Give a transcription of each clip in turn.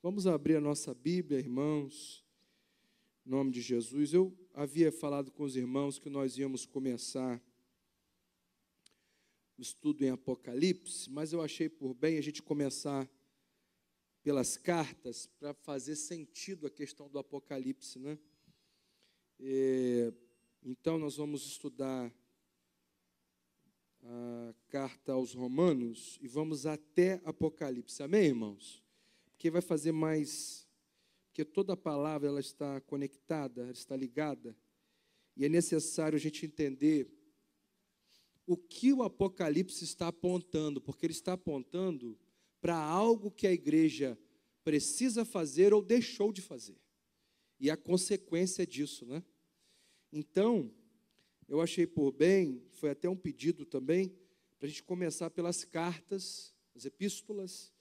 Vamos abrir a nossa Bíblia, irmãos, em nome de Jesus. Eu havia falado com os irmãos que nós íamos começar o estudo em Apocalipse, mas eu achei por bem a gente começar pelas cartas para fazer sentido a questão do Apocalipse, né? Então, nós vamos estudar a carta aos Romanos e vamos até Apocalipse. Amém, irmãos? Porque vai fazer mais... Porque toda a palavra ela está conectada, ela está ligada, e é necessário a gente entender o que o Apocalipse está apontando, porque ele está apontando para algo que a igreja precisa fazer ou deixou de fazer, e a consequência disso, né? Então, eu achei por bem, foi até um pedido também, para a gente começar pelas cartas, as epístolas,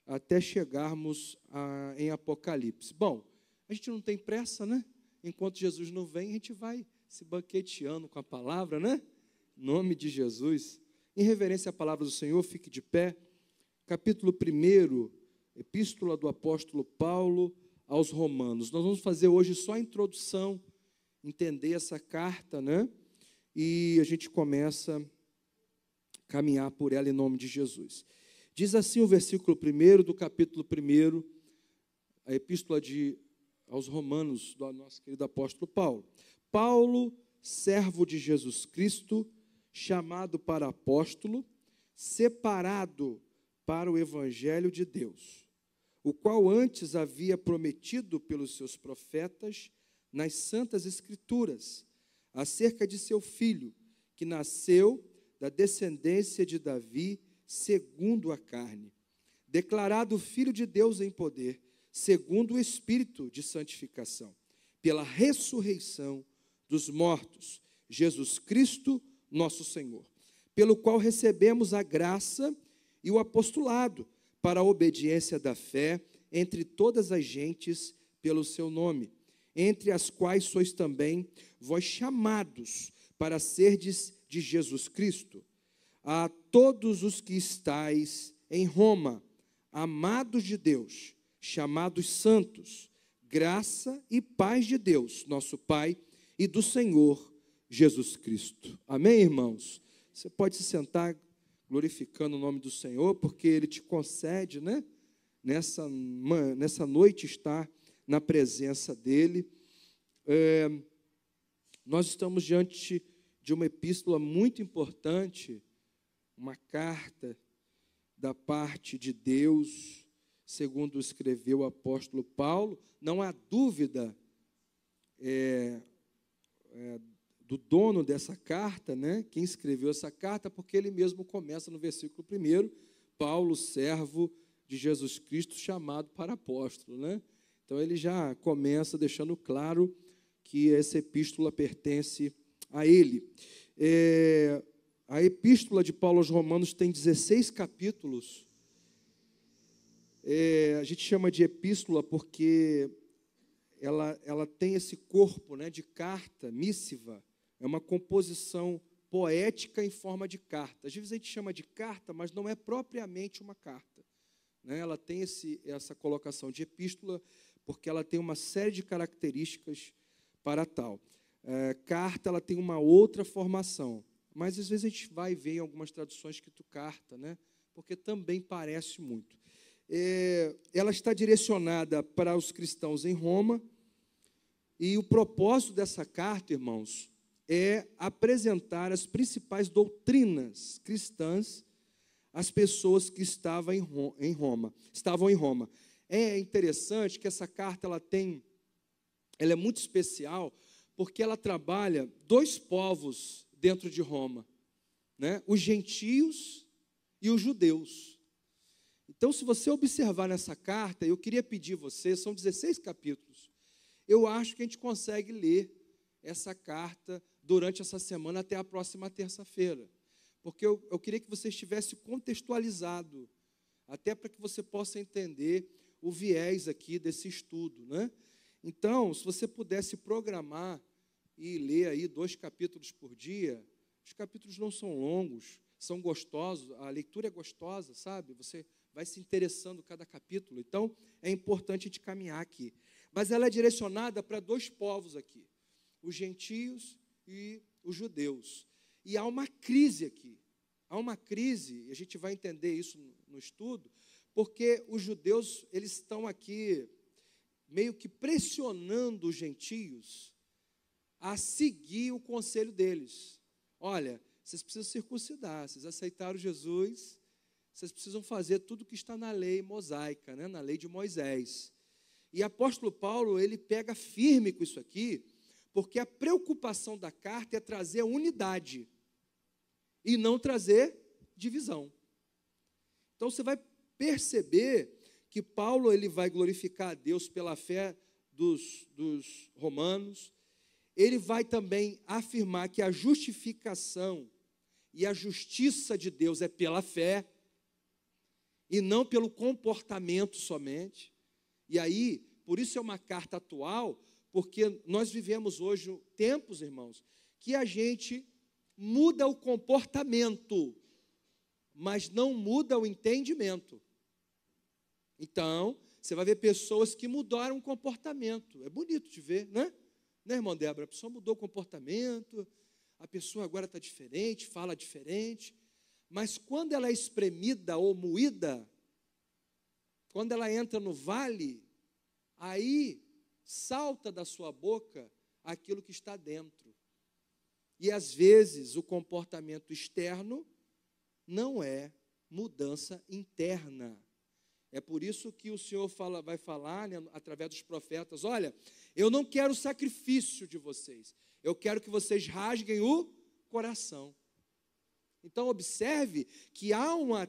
até chegarmos em Apocalipse. Bom, a gente não tem pressa, né? Enquanto Jesus não vem, a gente vai se banqueteando com a palavra, né? Em nome de Jesus. Em reverência à palavra do Senhor, fique de pé. Capítulo 1, epístola do apóstolo Paulo aos Romanos. Nós vamos fazer hoje só a introdução, entender essa carta, né? E a gente começa a caminhar por ela em nome de Jesus. Diz assim o versículo 1 do capítulo 1, a epístola aos Romanos, do nosso querido apóstolo Paulo. Paulo, servo de Jesus Cristo, chamado para apóstolo, separado para o evangelho de Deus, o qual antes havia prometido pelos seus profetas nas santas escrituras, acerca de seu filho, que nasceu da descendência de Davi, segundo a carne, declarado filho de Deus em poder, segundo o Espírito de santificação, pela ressurreição dos mortos, Jesus Cristo, nosso Senhor, pelo qual recebemos a graça e o apostolado para a obediência da fé entre todas as gentes pelo seu nome, entre as quais sois também vós chamados para serdes de Jesus Cristo. A todos os que estáis em Roma, amados de Deus, chamados santos, graça e paz de Deus, nosso Pai, e do Senhor Jesus Cristo. Amém, irmãos? Você pode se sentar glorificando o nome do Senhor, porque Ele te concede, né? Nessa noite estar na presença dEle. Nós estamos diante de uma epístola muito importante, uma carta da parte de Deus, segundo escreveu o apóstolo Paulo. Não há dúvida do dono dessa carta, né? Quem escreveu essa carta, porque ele mesmo começa no versículo 1, Paulo, servo de Jesus Cristo, chamado para apóstolo, né? Então ele já começa deixando claro que essa epístola pertence a ele. A epístola de Paulo aos Romanos tem 16 capítulos. A gente chama de epístola porque ela tem esse corpo, né, de carta, missiva. É uma composição poética em forma de carta. Às vezes a gente chama de carta, mas não é propriamente uma carta, né? Ela tem essa colocação de epístola porque ela tem uma série de características para tal. Carta, ela tem uma outra formação, mas às vezes a gente vai ver em algumas traduções escrito carta, né? Porque também parece muito. Ela está direcionada para os cristãos em Roma, e o propósito dessa carta, irmãos, é apresentar as principais doutrinas cristãs às pessoas que estavam em Roma. É interessante que essa carta ela é muito especial, porque ela trabalha dois povos dentro de Roma, né? Os gentios e os judeus. Então, se você observar nessa carta, eu queria pedir a você, são 16 capítulos, eu acho que a gente consegue ler essa carta durante essa semana até a próxima terça-feira, porque eu queria que você estivesse contextualizado, até para que você possa entender o viés aqui desse estudo, né? Então, se você pudesse programar e ler aí 2 capítulos por dia, os capítulos não são longos, são gostosos, a leitura é gostosa, sabe? Você vai se interessando cada capítulo. Então, é importante a gente caminhar aqui. Mas ela é direcionada para dois povos aqui, os gentios e os judeus. E há uma crise aqui. Há uma crise, e a gente vai entender isso no estudo, porque os judeus, eles estão aqui meio que pressionando os gentios a seguir o conselho deles. Olha, vocês precisam circuncidar, vocês aceitaram Jesus, vocês precisam fazer tudo que está na lei mosaica, né? Na lei de Moisés. E apóstolo Paulo, ele pega firme com isso aqui, porque a preocupação da carta é trazer unidade e não trazer divisão. Então você vai perceber que Paulo, ele vai glorificar a Deus pela fé dos romanos. Ele vai também afirmar que a justificação e a justiça de Deus é pela fé e não pelo comportamento somente. E aí, por isso é uma carta atual, porque nós vivemos hoje tempos, irmãos, que a gente muda o comportamento, mas não muda o entendimento. Então, você vai ver pessoas que mudaram o comportamento. É bonito de ver, né? Né, irmã Débora? A pessoa mudou o comportamento, a pessoa agora está diferente, fala diferente, mas quando ela é espremida ou moída, quando ela entra no vale, aí salta da sua boca aquilo que está dentro. E às vezes o comportamento externo não é mudança interna. É por isso que o Senhor vai falar, né, através dos profetas: olha, eu não quero o sacrifício de vocês, eu quero que vocês rasguem o coração. Então observe que há uma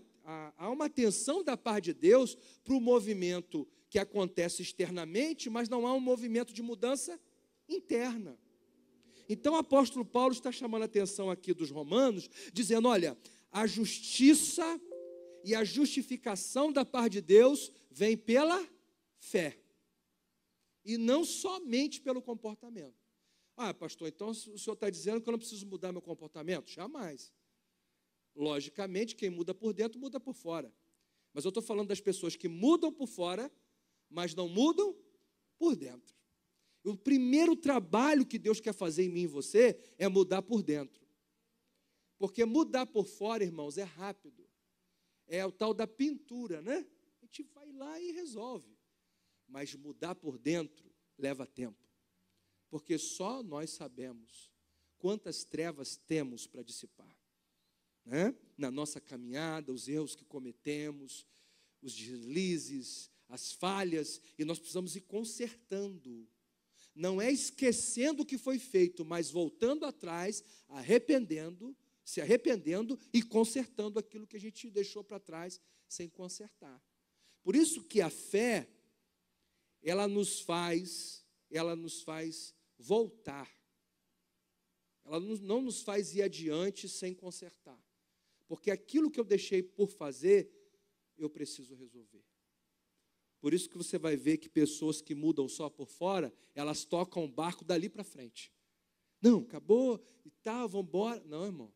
atenção da parte de Deus para o movimento que acontece externamente, mas não há um movimento de mudança interna. Então o apóstolo Paulo está chamando a atenção aqui dos romanos, dizendo: olha, a justiça e a justificação da parte de Deus vem pela fé, e não somente pelo comportamento. Ah, pastor, então o senhor está dizendo que eu não preciso mudar meu comportamento? Jamais. Logicamente, quem muda por dentro, muda por fora. Mas eu estou falando das pessoas que mudam por fora, mas não mudam por dentro. O primeiro trabalho que Deus quer fazer em mim e você é mudar por dentro. Porque mudar por fora, irmãos, é rápido. É o tal da pintura, né? A gente vai lá e resolve. Mas mudar por dentro leva tempo. Porque só nós sabemos quantas trevas temos para dissipar, né? Na nossa caminhada, os erros que cometemos, os deslizes, as falhas, e nós precisamos ir consertando. Não é esquecendo o que foi feito, mas voltando atrás, se arrependendo e consertando aquilo que a gente deixou para trás sem consertar. Por isso que a fé, ela nos faz voltar. Ela não nos faz ir adiante sem consertar. Porque aquilo que eu deixei por fazer, eu preciso resolver. Por isso que você vai ver que pessoas que mudam só por fora, elas tocam o barco dali para frente. Não, acabou e tal, vamos embora. Não, irmão.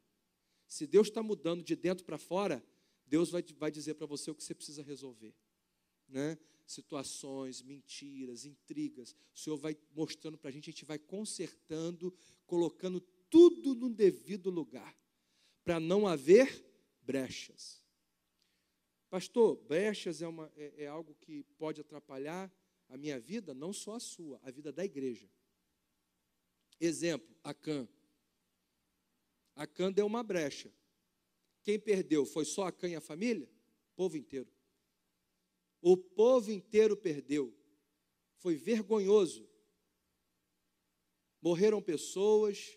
Se Deus está mudando de dentro para fora, Deus vai dizer para você o que você precisa resolver, né? Situações, mentiras, intrigas. O Senhor vai mostrando para a gente vai consertando, colocando tudo no devido lugar, para não haver brechas. Pastor, brechas é algo que pode atrapalhar a minha vida, não só a sua, a vida da igreja. Exemplo, Acã. Acã deu uma brecha. Quem perdeu foi só Acã e a família? O povo inteiro. O povo inteiro perdeu. Foi vergonhoso. Morreram pessoas,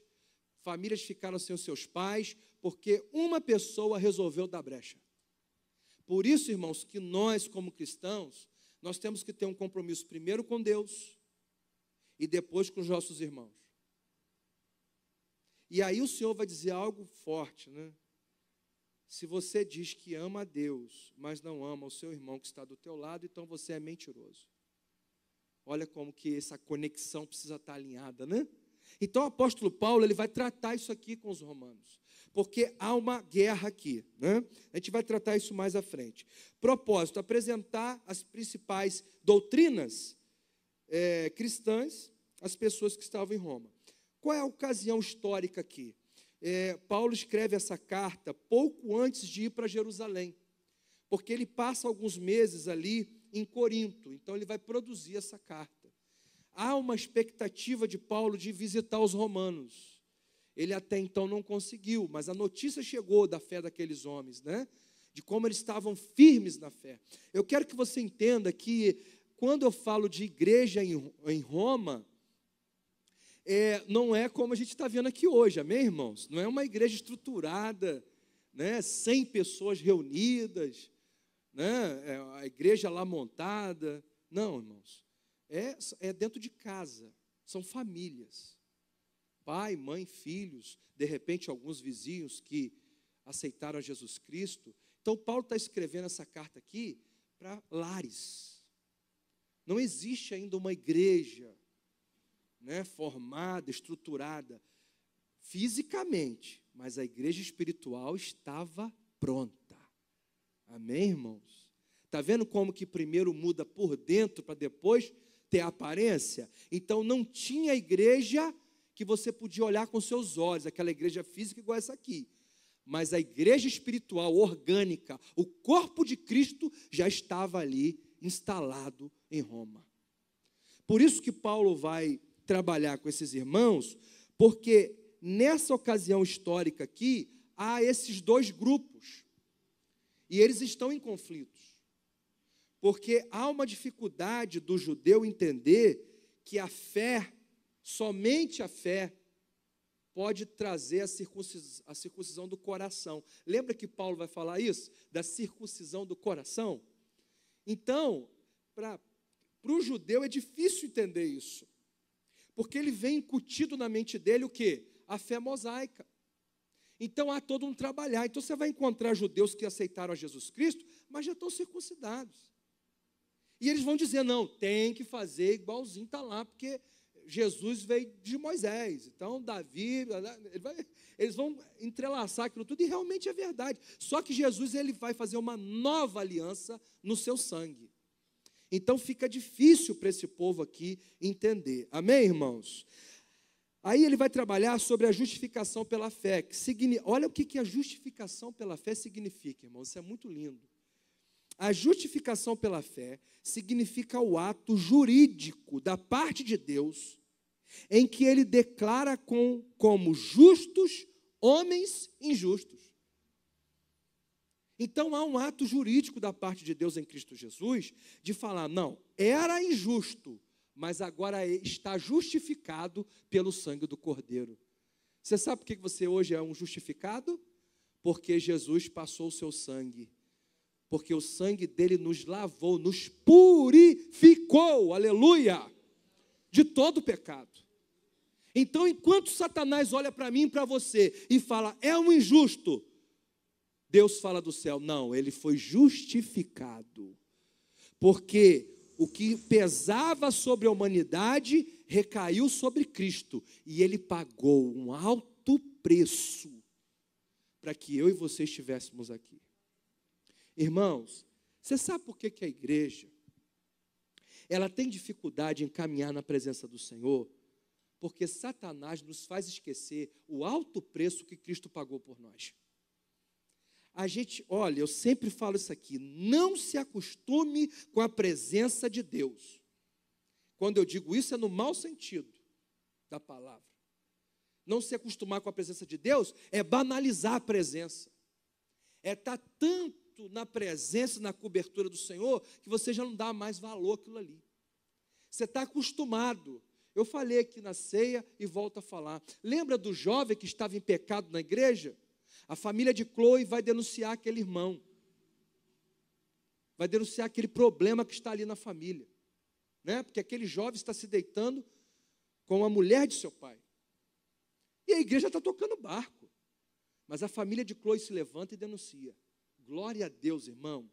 famílias ficaram sem os seus pais, porque uma pessoa resolveu dar brecha. Por isso, irmãos, que nós, como cristãos, nós temos que ter um compromisso primeiro com Deus e depois com os nossos irmãos. E aí o Senhor vai dizer algo forte, né? Se você diz que ama a Deus, mas não ama o seu irmão que está do teu lado, então você é mentiroso. Olha como que essa conexão precisa estar alinhada, né? Então o apóstolo Paulo ele vai tratar isso aqui com os romanos, porque há uma guerra aqui, né? A gente vai tratar isso mais à frente. Propósito, apresentar as principais doutrinas cristãs às pessoas que estavam em Roma. Qual é a ocasião histórica aqui? Paulo escreve essa carta pouco antes de ir para Jerusalém, porque ele passa alguns meses ali em Corinto, então ele vai produzir essa carta. Há uma expectativa de Paulo de visitar os romanos. Ele até então não conseguiu, mas a notícia chegou da fé daqueles homens, né? De como eles estavam firmes na fé. Eu quero que você entenda que quando eu falo de igreja em Roma, não é como a gente está vendo aqui hoje, amém, irmãos? Não é uma igreja estruturada, né? 100 pessoas reunidas, né? A igreja lá montada. Não, irmãos. É dentro de casa, são famílias. Pai, mãe, filhos, de repente alguns vizinhos que aceitaram Jesus Cristo. Então Paulo está escrevendo essa carta aqui para lares. Não existe ainda uma igreja, né, formada, estruturada fisicamente, mas a igreja espiritual estava pronta. Amém, irmãos? Está vendo como que primeiro muda por dentro para depois ter aparência? Então não tinha igreja que você podia olhar com seus olhos, aquela igreja física igual essa aqui. Mas a igreja espiritual, orgânica, o corpo de Cristo já estava ali instalado em Roma. Por isso que Paulo vai trabalhar com esses irmãos, porque nessa ocasião histórica aqui, há esses dois grupos, e eles estão em conflitos, porque há uma dificuldade do judeu entender que a fé, somente a fé, pode trazer a circuncisão do coração. Lembra que Paulo vai falar isso? Da circuncisão do coração? Então, para o judeu é difícil entender isso, porque ele vem incutido na mente dele o quê? A fé mosaica. Então há todo um trabalhar. Então você vai encontrar judeus que aceitaram a Jesus Cristo, mas já estão circuncidados. E eles vão dizer, não, tem que fazer igualzinho, está lá, porque Jesus veio de Moisés. Então Davi, eles vão entrelaçar aquilo tudo, e realmente é verdade. Só que Jesus ele vai fazer uma nova aliança no seu sangue. Então fica difícil para esse povo aqui entender. Amém, irmãos? Aí ele vai trabalhar sobre a justificação pela fé. Olha o que a justificação pela fé significa, irmãos. Isso é muito lindo. A justificação pela fé significa o ato jurídico da parte de Deus, em que ele declara como justos homens injustos. Então há um ato jurídico da parte de Deus em Cristo Jesus, de falar, não, era injusto, mas agora está justificado pelo sangue do Cordeiro. Você sabe por que você hoje é um justificado? Porque Jesus passou o seu sangue. Porque o sangue dele nos lavou, nos purificou, aleluia, de todo pecado. Então, enquanto Satanás olha para mim e para você e fala, é um injusto, Deus fala do céu, não, ele foi justificado. Porque o que pesava sobre a humanidade recaiu sobre Cristo. E ele pagou um alto preço para que eu e você estivéssemos aqui. Irmãos, você sabe por que a igreja ela tem dificuldade em caminhar na presença do Senhor? Porque Satanás nos faz esquecer o alto preço que Cristo pagou por nós. Olha, eu sempre falo isso aqui, não se acostume com a presença de Deus. Quando eu digo isso é no mau sentido da palavra. Não se acostumar com a presença de Deus é banalizar a presença. É estar tanto na presença, na cobertura do Senhor, que você já não dá mais valor àquilo ali. Você está acostumado. Eu falei aqui na ceia e volto a falar. Lembra do jovem que estava em pecado na igreja? A família de Chloe vai denunciar aquele irmão. Vai denunciar aquele problema que está ali na família. Né? Porque aquele jovem está se deitando com a mulher de seu pai. E a igreja está tocando barco. Mas a família de Chloe se levanta e denuncia. Glória a Deus, irmão.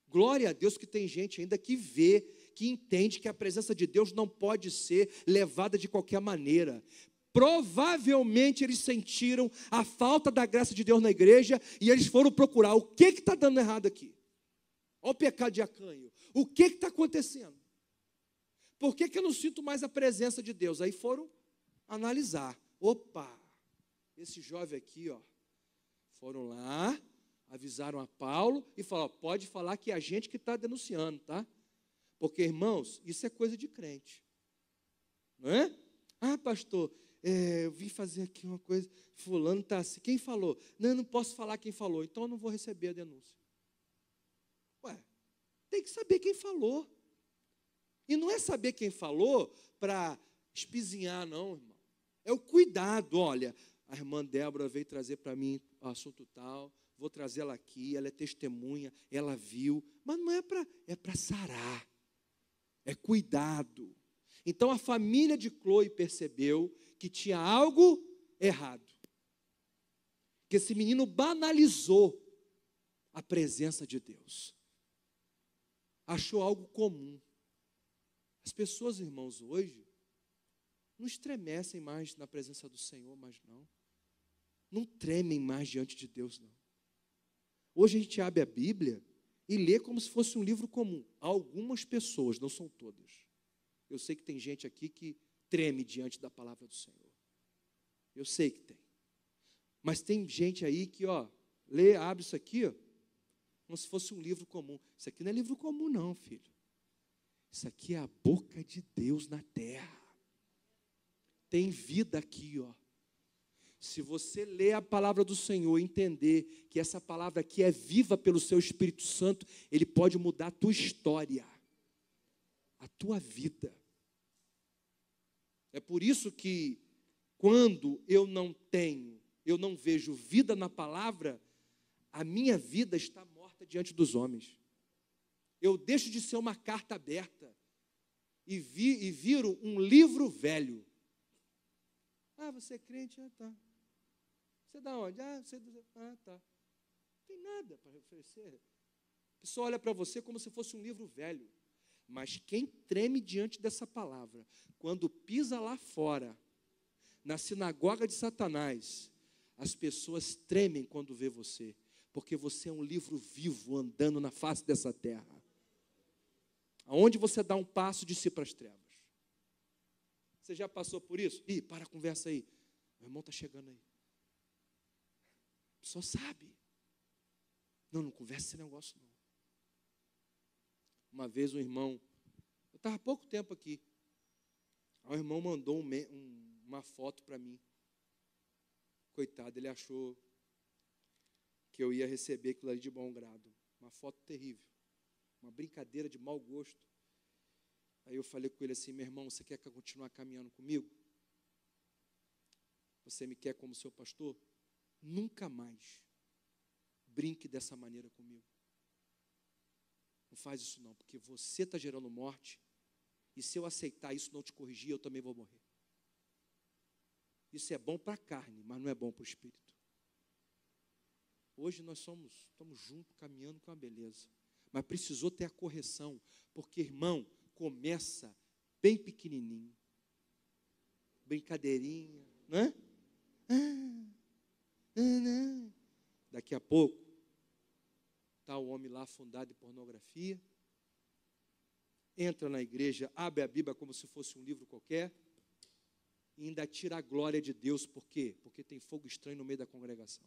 Glória a Deus que tem gente ainda que vê, que entende que a presença de Deus não pode ser levada de qualquer maneira. Provavelmente eles sentiram a falta da graça de Deus na igreja e eles foram procurar o que está dando errado aqui. Olha o pecado de Acanho. O que está acontecendo? Por que eu não sinto mais a presença de Deus? Aí foram analisar. Opa, esse jovem aqui, ó, foram lá, avisaram a Paulo e falaram, pode falar que é a gente que está denunciando, tá? Porque, irmãos, isso é coisa de crente. Não é? Ah, pastor, eu vim fazer aqui uma coisa, fulano está assim. Quem falou? Não, eu não posso falar quem falou, então eu não vou receber a denúncia. Ué, tem que saber quem falou. E não é saber quem falou para espizinhar, não, irmão. É o cuidado. Olha, a irmã Débora veio trazer para mim o assunto tal, vou trazê-la aqui, ela é testemunha, ela viu, mas não é para sarar, é cuidado. Então a família de Chloe percebeu que tinha algo errado, que esse menino banalizou a presença de Deus, achou algo comum. As pessoas, irmãos, hoje, não estremecem mais na presença do Senhor, mas não tremem mais diante de Deus, não. Hoje a gente abre a Bíblia e lê como se fosse um livro comum. Algumas pessoas, não são todas. Eu sei que tem gente aqui que treme diante da palavra do Senhor. Eu sei que tem. Mas tem gente aí que, ó, lê, abre isso aqui, ó, como se fosse um livro comum. Isso aqui não é livro comum, não, filho. Isso aqui é a boca de Deus na terra. Tem vida aqui, ó. Se você ler a palavra do Senhor e entender que essa palavra aqui é viva pelo seu Espírito Santo, ele pode mudar a tua história, a tua vida. É por isso que quando eu não vejo vida na palavra, a minha vida está morta diante dos homens. Eu deixo de ser uma carta aberta e viro um livro velho. Ah, você é crente? Ah, tá. Você é da onde? Ah, você é do... Ah, tá. Não tem nada para oferecer. A pessoa olha para você como se fosse um livro velho. Mas quem treme diante dessa palavra, quando pisa lá fora, na sinagoga de Satanás, as pessoas tremem quando vê você, porque você é um livro vivo andando na face dessa terra. Aonde você dá um passo de si para as trevas. Você já passou por isso? Ih, para a conversa aí. Meu irmão está chegando aí. A pessoa sabe. Não conversa esse negócio não. Uma vez um irmão, eu estava há pouco tempo aqui, o irmão mandou uma foto para mim. Coitado, ele achou que eu ia receber aquilo ali de bom grado. Uma foto terrível. Uma brincadeira de mau gosto. Aí eu falei com ele assim, meu irmão, você quer continuar caminhando comigo? Você me quer como seu pastor? Nunca mais brinque dessa maneira comigo. Não faz isso não, porque você está gerando morte, e se eu aceitar isso, não te corrigir, eu também vou morrer. Isso é bom para a carne, mas não é bom para o espírito. Hoje nós estamos juntos, caminhando com a beleza. Mas precisou ter a correção, porque, irmão, começa bem pequenininho, brincadeirinha, né? Daqui a pouco, está o homem lá afundado em pornografia, entra na igreja, abre a Bíblia como se fosse um livro qualquer, e ainda tira a glória de Deus. Por quê? Porque tem fogo estranho no meio da congregação.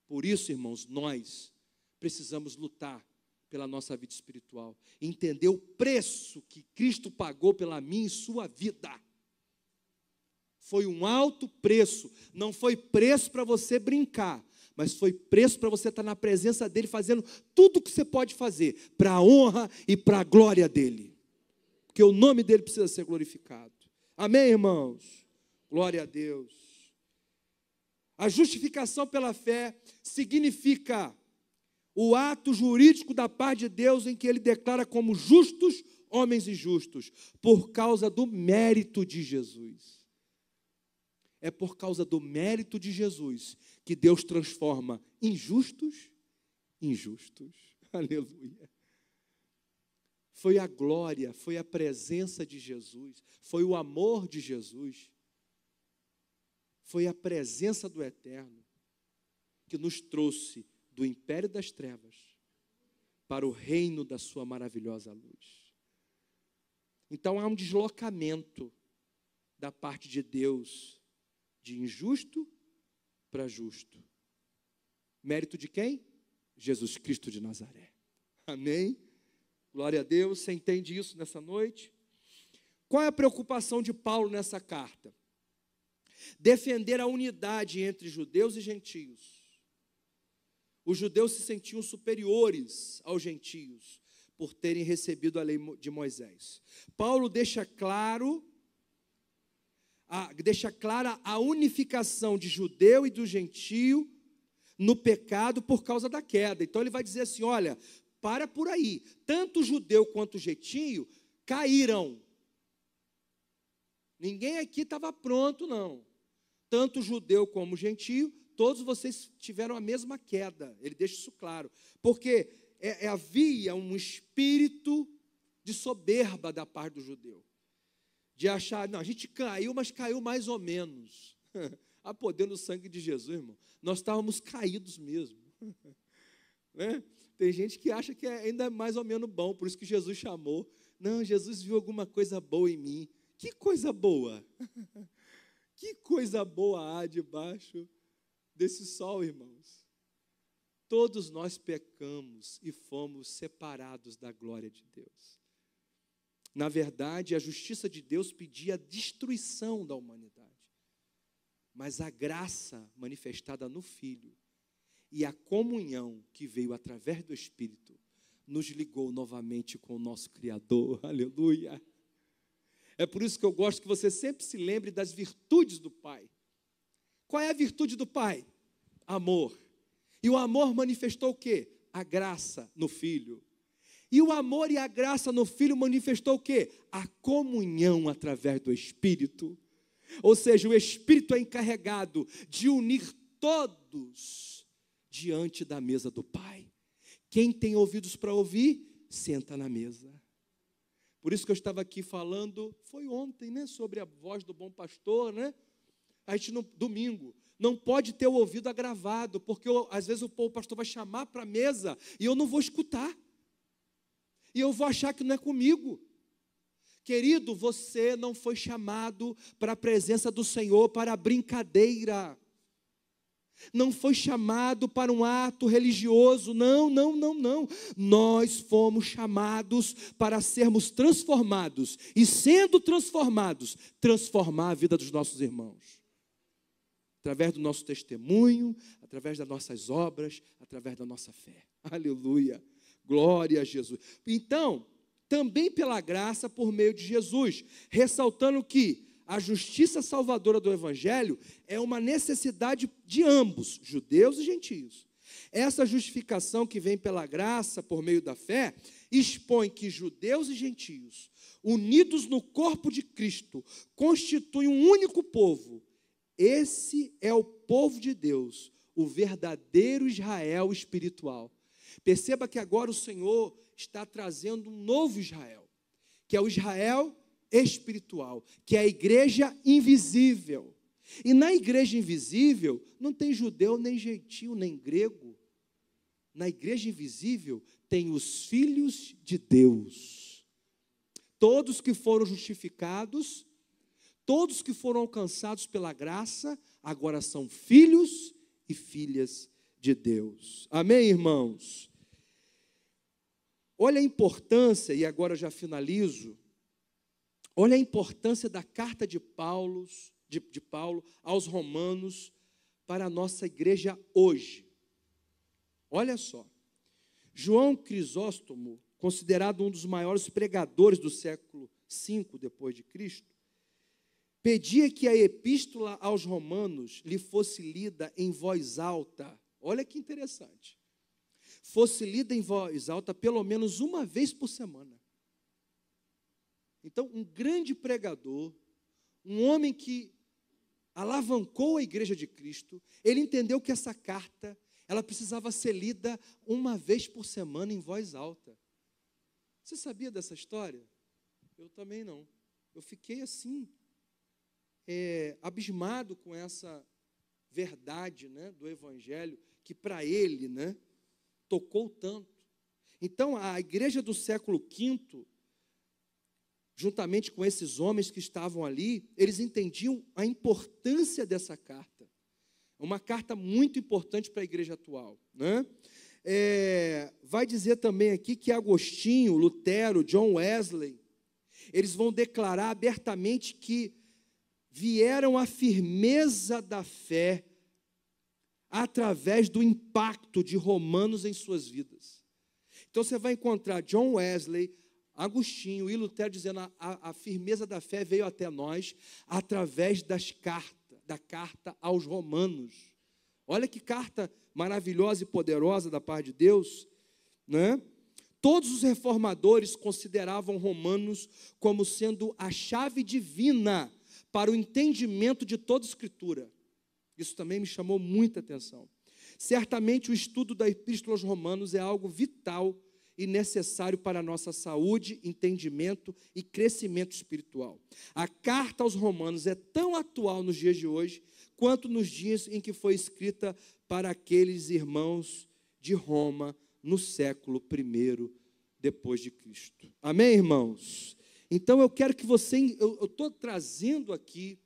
Por isso, irmãos, nós precisamos lutar pela nossa vida espiritual, entender o preço que Cristo pagou pela minha e sua vida. Foi um alto preço, não foi preço para você brincar, mas foi preço para você estar na presença dele, fazendo tudo o que você pode fazer, para a honra e para a glória dele, porque o nome dele precisa ser glorificado. Amém, irmãos? Glória a Deus. A justificação pela fé significa o ato jurídico da parte de Deus em que ele declara como justos homens injustos, por causa do mérito de Jesus. É por causa do mérito de Jesus que Deus transforma injustos em justos. Aleluia. Foi a glória, foi a presença de Jesus, foi o amor de Jesus Foi a presença do Eterno que nos trouxe do império das trevas para o reino da sua maravilhosa luz. Então há um deslocamento da parte de Deus de injusto para justo. Mérito de quem? Jesus Cristo de Nazaré. Amém? Glória a Deus. Você entende isso nessa noite? Qual é a preocupação de Paulo nessa carta? Defender a unidade entre judeus e gentios. Os judeus se sentiam superiores aos gentios por terem recebido a lei de Moisés. Paulo deixa clara a unificação de judeu e do gentio no pecado por causa da queda. Então ele vai dizer assim, olha, para por aí, tanto o judeu quanto o gentio caíram. Ninguém aqui estava pronto, não. Tanto o judeu como o gentio, todos vocês tiveram a mesma queda. Ele deixa isso claro. Porque havia um espírito de soberba da parte do judeu. De achar, não, a gente caiu, mas caiu mais ou menos. Há poder no sangue de Jesus, irmão. Nós estávamos caídos mesmo. Né? Tem gente que acha que ainda é mais ou menos bom, por isso que Jesus chamou. Não, Jesus viu alguma coisa boa em mim. Que coisa boa? Que coisa boa há debaixo desse sol, irmãos? Todos nós pecamos e fomos separados da glória de Deus. Na verdade, a justiça de Deus pedia a destruição da humanidade. Mas a graça manifestada no Filho e a comunhão que veio através do Espírito nos ligou novamente com o nosso Criador. Aleluia! É por isso que eu gosto que você sempre se lembre das virtudes do Pai. Qual é a virtude do Pai? Amor. E o amor manifestou o quê? A graça no Filho. E o amor e a graça no Filho manifestou o quê? A comunhão através do Espírito. Ou seja, o Espírito é encarregado de unir todos diante da mesa do Pai. Quem tem ouvidos para ouvir, senta na mesa. Por isso que eu estava aqui falando, foi ontem, né, sobre a voz do bom pastor, né? A gente, no domingo, não pode ter o ouvido agravado, porque às vezes o pastor vai chamar para a mesa e eu não vou escutar. E eu vou achar que não é comigo. Querido, você não foi chamado para a presença do Senhor para brincadeira. Não foi chamado para um ato religioso, não. Nós fomos chamados para sermos transformados, e sendo transformados, transformar a vida dos nossos irmãos. Através do nosso testemunho, através das nossas obras, através da nossa fé. Aleluia, glória a Jesus. Então, também pela graça por meio de Jesus, ressaltando que a justiça salvadora do Evangelho é uma necessidade de ambos, judeus e gentios. Essa justificação que vem pela graça, por meio da fé, expõe que judeus e gentios, unidos no corpo de Cristo, constituem um único povo. Esse é o povo de Deus, o verdadeiro Israel espiritual. Perceba que agora o Senhor está trazendo um novo Israel, que é o Israel espiritual, que é a igreja invisível. E na igreja invisível não tem judeu, nem gentio, nem grego. Na igreja invisível tem os filhos de Deus. Todos que foram justificados, todos que foram alcançados pela graça, agora são filhos e filhas de Deus. Amém, irmãos? Olha a importância, e agora eu já finalizo. Olha a importância da carta de Paulo aos Romanos para a nossa igreja hoje. Olha só, João Crisóstomo, considerado um dos maiores pregadores do século V depois de Cristo, pedia que a epístola aos Romanos lhe fosse lida em voz alta. Olha que interessante. Fosse lida em voz alta pelo menos uma vez por semana. Então, um grande pregador, um homem que alavancou a igreja de Cristo, ele entendeu que essa carta, ela precisava ser lida uma vez por semana em voz alta. Você sabia dessa história? Eu também não. Eu fiquei assim. abismado com essa verdade, né, do Evangelho, que para ele, né, tocou tanto. Então, a igreja do século V, juntamente com esses homens que estavam ali, eles entendiam a importância dessa carta. Uma carta muito importante para a igreja atual, né? Vai dizer também aqui que Agostinho, Lutero, John Wesley, eles vão declarar abertamente que vieram a firmeza da fé através do impacto de Romanos em suas vidas. Então você vai encontrar John Wesley, Agostinho e Lutero dizendo a firmeza da fé veio até nós através da carta aos Romanos. Olha que carta maravilhosa e poderosa da parte de Deus, né? Todos os reformadores consideravam Romanos como sendo a chave divina para o entendimento de toda a Escritura. Isso também me chamou muita atenção. Certamente o estudo da Epístola aos Romanos é algo vital e necessário para a nossa saúde, entendimento e crescimento espiritual. A carta aos Romanos é tão atual nos dias de hoje, quanto nos dias em que foi escrita para aqueles irmãos de Roma no século I depois de Cristo. Amém, irmãos? Então eu quero que você, eu estou trazendo aqui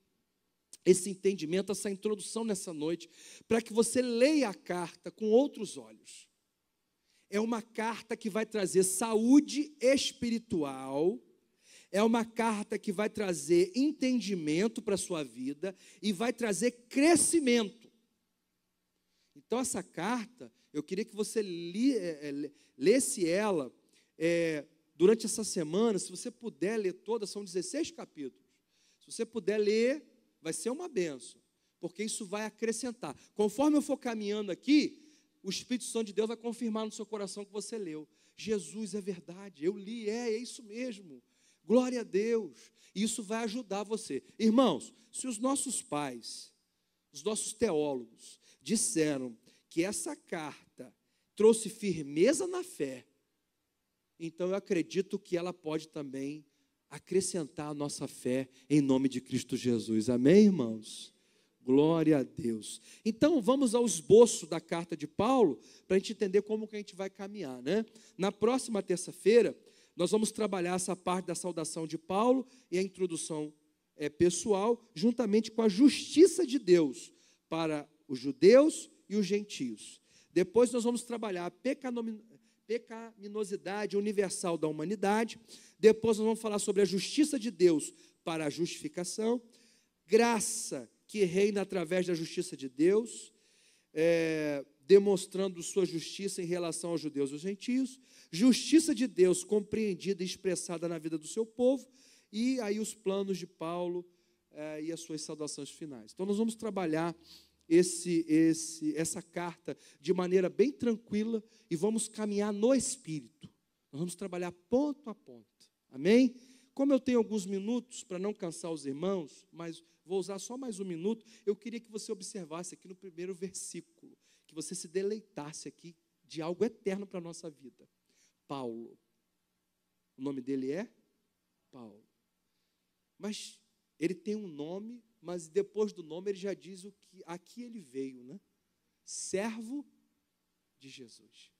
esse entendimento, essa introdução nessa noite, para que você leia a carta com outros olhos. É uma carta que vai trazer saúde espiritual, é uma carta que vai trazer entendimento para a sua vida e vai trazer crescimento. Então essa carta, eu queria que você lesse ela durante essa semana. Se você puder ler toda, são 16 capítulos. Se você puder ler, vai ser uma bênção, porque isso vai acrescentar. Conforme eu for caminhando aqui, o Espírito Santo de Deus vai confirmar no seu coração que você leu. Jesus é verdade, eu li, é isso mesmo. Glória a Deus. Isso vai ajudar você. Irmãos, se os nossos pais, os nossos teólogos, disseram que essa carta trouxe firmeza na fé, então eu acredito que ela pode também acrescentar a nossa fé em nome de Cristo Jesus. Amém, irmãos? Glória a Deus. Então, vamos ao esboço da carta de Paulo, para a gente entender como que a gente vai caminhar, né? Na próxima terça-feira, nós vamos trabalhar essa parte da saudação de Paulo e a introdução pessoal, juntamente com a justiça de Deus para os judeus e os gentios. Depois nós vamos trabalhar a pecaminosidade universal da humanidade. Depois nós vamos falar sobre a justiça de Deus para a justificação, graça que reina através da justiça de Deus, demonstrando sua justiça em relação aos judeus e aos gentios, justiça de Deus compreendida e expressada na vida do seu povo, e aí os planos de Paulo e as suas saudações finais. Então nós vamos trabalhar essa carta de maneira bem tranquila e vamos caminhar no Espírito. Nós vamos trabalhar ponto a ponto. Amém? Como eu tenho alguns minutos para não cansar os irmãos, mas vou usar só mais um minuto, eu queria que você observasse aqui no primeiro versículo, que você se deleitasse aqui de algo eterno para a nossa vida. Paulo. O nome dele é Paulo. Mas ele tem um nome, mas depois do nome ele já diz o que aqui ele veio, né? Servo de Jesus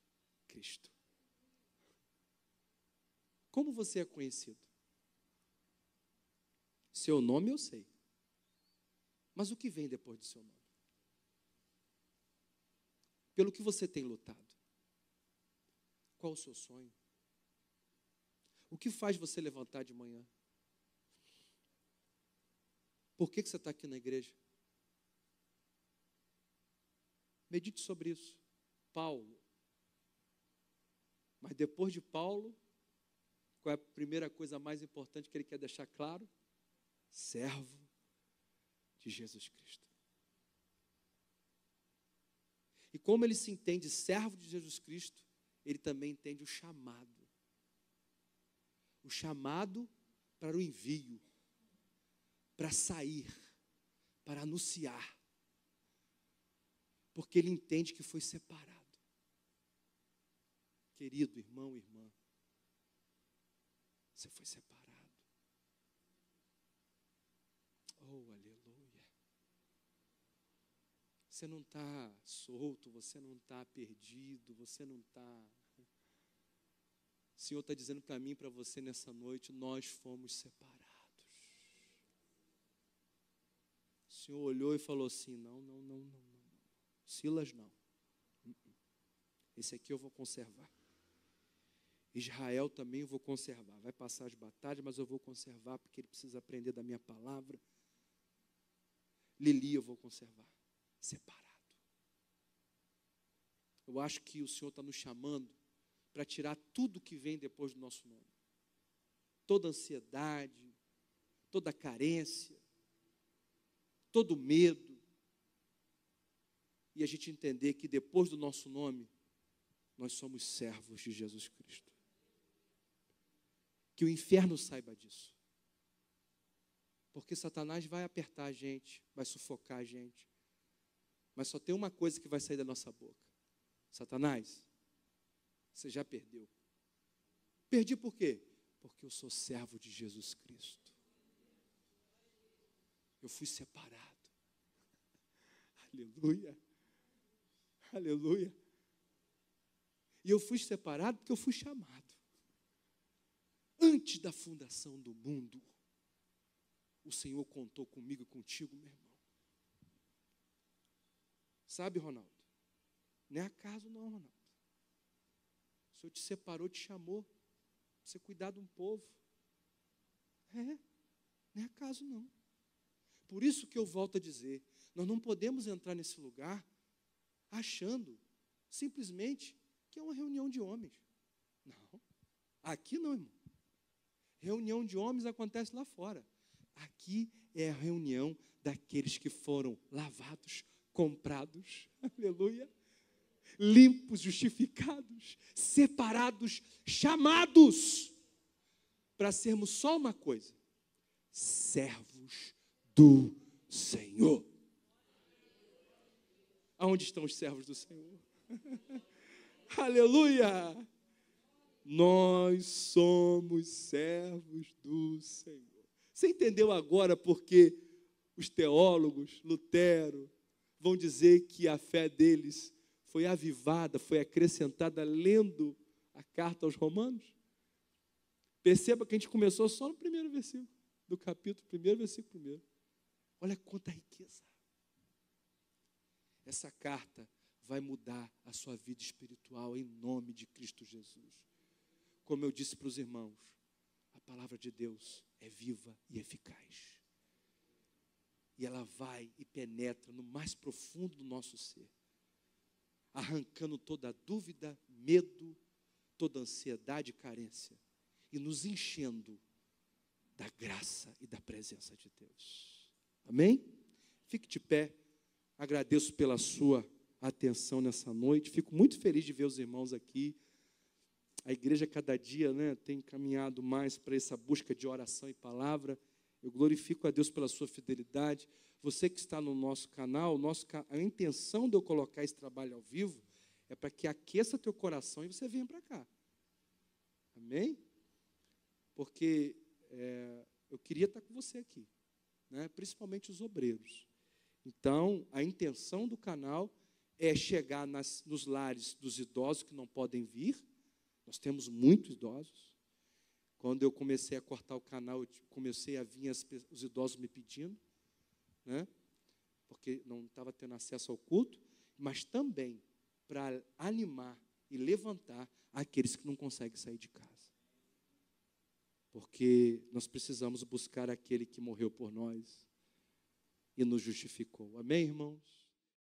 Cristo. Como você é conhecido? Seu nome eu sei. Mas o que vem depois do seu nome? Pelo que você tem lutado? Qual o seu sonho? O que faz você levantar de manhã? Por que você está aqui na igreja? Medite sobre isso. Paulo. Mas depois de Paulo, qual é a primeira coisa mais importante que ele quer deixar claro? Servo de Jesus Cristo. E como ele se entende servo de Jesus Cristo, ele também entende o chamado. O chamado para o envio, para sair, para anunciar. Porque ele entende que foi separado. Querido irmão e irmã, você foi separado. Oh, aleluia. Você não está solto, você não está perdido, você não está... O Senhor está dizendo para mim e para você nessa noite, nós fomos separados. O Senhor olhou e falou assim, não. Silas não. Esse aqui eu vou conservar. Israel também eu vou conservar. Vai passar as batalhas, mas eu vou conservar, porque ele precisa aprender da minha palavra. Lili eu vou conservar. Separado. Eu acho que o Senhor está nos chamando para tirar tudo que vem depois do nosso nome. Toda ansiedade, toda carência, todo medo. E a gente entender que depois do nosso nome, nós somos servos de Jesus Cristo. Que o inferno saiba disso. Porque Satanás vai apertar a gente, vai sufocar a gente. Mas só tem uma coisa que vai sair da nossa boca. Satanás, você já perdeu. Perdi por quê? Porque eu sou servo de Jesus Cristo. Eu fui separado. Aleluia. Aleluia. E eu fui separado porque eu fui chamado. Antes da fundação do mundo, o Senhor contou comigo e contigo, meu irmão. Sabe, Ronaldo? Não é acaso não, Ronaldo. O Senhor te separou, te chamou para você cuidar de um povo. Não é acaso não. Por isso que eu volto a dizer, nós não podemos entrar nesse lugar achando simplesmente que é uma reunião de homens. Não, aqui não, irmão. Reunião de homens acontece lá fora. Aqui é a reunião daqueles que foram lavados, comprados, aleluia, limpos, justificados, separados, chamados para sermos só uma coisa: servos do Senhor. Aonde estão os servos do Senhor? Aleluia! Nós somos servos do Senhor. Você entendeu agora porque os teólogos, Lutero, vão dizer que a fé deles foi avivada, foi acrescentada lendo a carta aos Romanos? Perceba que a gente começou só no primeiro versículo do capítulo, primeiro versículo primeiro. Olha quanta riqueza. Essa carta vai mudar a sua vida espiritual em nome de Cristo Jesus. Como eu disse para os irmãos, a palavra de Deus é viva e eficaz. E ela vai e penetra no mais profundo do nosso ser, arrancando toda dúvida, medo, toda ansiedade e carência, e nos enchendo da graça e da presença de Deus. Amém? Fique de pé. Agradeço pela sua atenção nessa noite. Fico muito feliz de ver os irmãos aqui. A igreja cada dia, tem caminhado mais para essa busca de oração e palavra. Eu glorifico a Deus pela sua fidelidade. Você que está no nosso canal, a intenção de eu colocar esse trabalho ao vivo é para que aqueça teu coração e você venha para cá. Amém? Porque eu queria estar com você aqui, principalmente os obreiros. Então, a intenção do canal é chegar nos lares dos idosos que não podem vir. Nós temos muitos idosos. Quando eu comecei a cortar o canal, comecei a vir os idosos me pedindo, porque não estava tendo acesso ao culto, mas também para animar e levantar aqueles que não conseguem sair de casa. Porque nós precisamos buscar aquele que morreu por nós e nos justificou. Amém, irmãos?